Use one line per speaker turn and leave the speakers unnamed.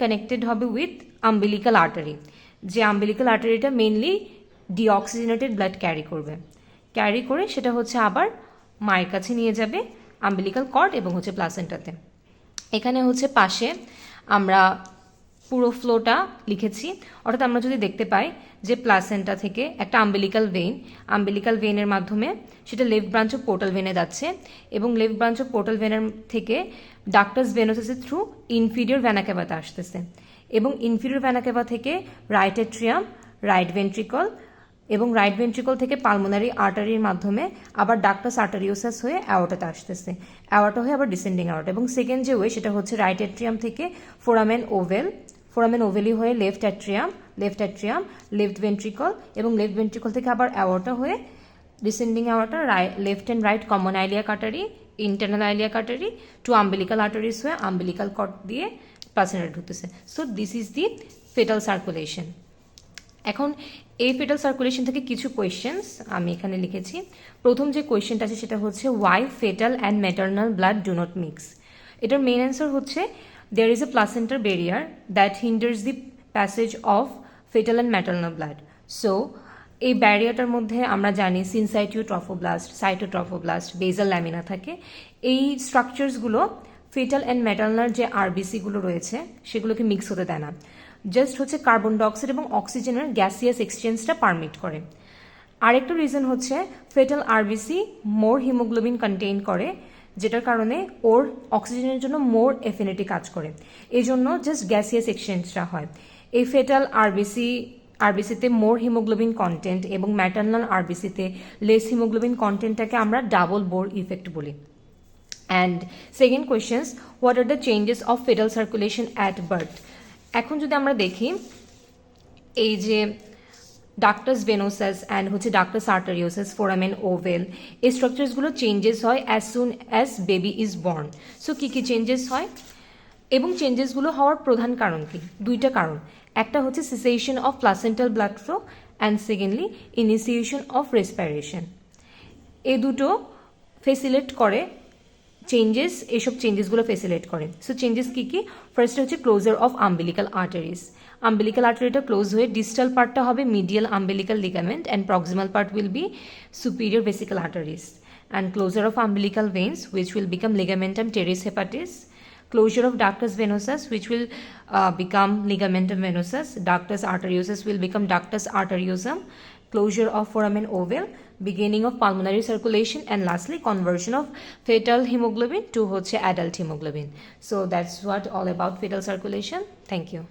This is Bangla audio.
কানেক্টেড হবে উইথ আম্বিলিক্যাল আর্টারি, যে আম্বিলিক্যাল আর্টারিটা মেইনলি ডিঅক্সিজেনেটেড ব্লাড ক্যারি করে সেটা হচ্ছে আবার মায়ের কাছে নিয়ে যাবে আম্বিলিক্যাল কর্ড এবং হচ্ছে প্লাসেন্টাতে। এখানে হচ্ছে পাশে আমরা পুরো ফ্লোটা লিখেছি, অর্থাৎ আমরা যদি দেখতে পাই যে প্লাসেন্টা থেকে একটা আম্বিলিক্যাল ভেইনের মাধ্যমে সেটা লেফট ব্রাঞ্চ অফ পোর্টাল ভেনে যাচ্ছে এবং লেফট ব্রাঞ্চ অফ পোর্টাল ভেনের থেকে ডাক্টাস ভেনোসাসের থ্রু ইনফিরিয়র ভেনা ক্যাভাতে আসতেছে এবং ইনফিরিয়র ভেনা ক্যাভা থেকে রাইট এট্রিয়াম, রাইট ভেন্ট্রিকল এবং রাইট ভেন্ট্রিকল থেকে পালমোনারি আর্টারির মাধ্যমে আবার ডাক্টাস আর্টারিওসাস হয়ে অ্যাওর্টাতে আসতেছে, অ্যাওর্টা হয়ে আবার ডিসেন্ডিং অ্যাওর্টা। এবং সেকেন্ড যে ওয়ে সেটা হচ্ছে রাইট এট্রিয়াম থেকে ফোরামেন ওভেলি হয়ে লেফট অ্যাট্রিয়াম, লেফট ভেন্ট্রিকল এবং লেফট ভেন্ট্রিকল থেকে আবার অ্যাওর্টা হয়ে descending aorta, left and right common iliac artery, internal iliac artery to umbilical arteries হয়ে আম্বিলিক্যাল কর্ড দিয়ে প্লাসেন্টা ঢুকতেছে। So this is the fetal circulation. এখন এই ফেটাল সার্কুলেশন থেকে কিছু কোয়েশ্চেন্স আমি এখানে লিখেছি। প্রথম যে কোয়েশ্চেনটা আছে সেটা হচ্ছে why fetal and maternal blood do not mix. এটার মেইন অ্যান্সার হচ্ছে there is a placental barrier that hinders the passage of fetal and maternal blood. So এই ব্যারিয়ারটার মধ্যে আমরা জানি সিনসাইটিও ট্রফোব্লাস্ট, সাইটোট্রফোব্লাস্ট, বেজাল ল্যামিনা থাকে। এই স্ট্রাকচারসগুলো ফেটাল অ্যান্ড ম্যাটার্নাল যে আরবিসিগুলো রয়েছে সেগুলোকে মিক্স হতে দেয় না, জাস্ট হচ্ছে কার্বন ডাইঅক্সাইড এবং অক্সিজেনের গ্যাসিয়াস এক্সচেঞ্জটা পারমিট করে। আরেকটা রিজন হচ্ছে ফেটাল আরবিসি মোর হিমোগ্লোবিন কন্টেইন করে, যেটার কারণে ওর অক্সিজেনের জন্য মোর এফিনিটি কাজ করে, এই জন্য জাস্ট গ্যাসিয়াস এক্সচেঞ্জটা হয়। এই ফেটাল আরবিসিতে মোর হিমোগ্লোবিন কন্টেন্ট এবং ম্যাটার্নাল আরবিসিতে লেস হিমোগ্লোবিন কন্টেন্টটাকে আমরা ডাবল বোর ইফেক্ট বলি। And second questions, what are the changes of fetal circulation at birth. এখন যদি আমরা দেখি এই যে ডাক্টাস ভেনোসাস অ্যান্ড হচ্ছে ডাক্টাস আর্টারিওসাস, ফোরামেন ওভেল, এই স্ট্রাকচারসগুলো চেঞ্জেস হয় as soon as baby is born. So কী কী চেঞ্জেস হয় এবং চেঞ্জেসগুলো হওয়ার প্রধান কারণ কি? দুইটা কারণ, একটা হচ্ছে cessation of placental blood flow and secondly initiation of respiration. এই দুটো ফেসিলেট করে চেঞ্জেস, এইসব চেঞ্জেসগুলো ফেসিলেট করে। সো চেঞ্জেস কী কী? ফার্স্ট হচ্ছে closure of umbilical arteries. Umbilical আর্টারিটা ক্লোজ হয়ে ডিস্টাল পার্টটা হবে medial umbilical ligament and proximal part will be superior vesical arteries. And closure of umbilical veins which will become ligamentum teres hepatis. Closure of ductus venosus which will become ligamentum venosus. Ductus arteriosus will become ductus arteriosum. Closure of foramen ovale, beginning of pulmonary circulation, and lastly conversion of fetal hemoglobin to adult hemoglobin. So that's what all about fetal circulation. Thank you.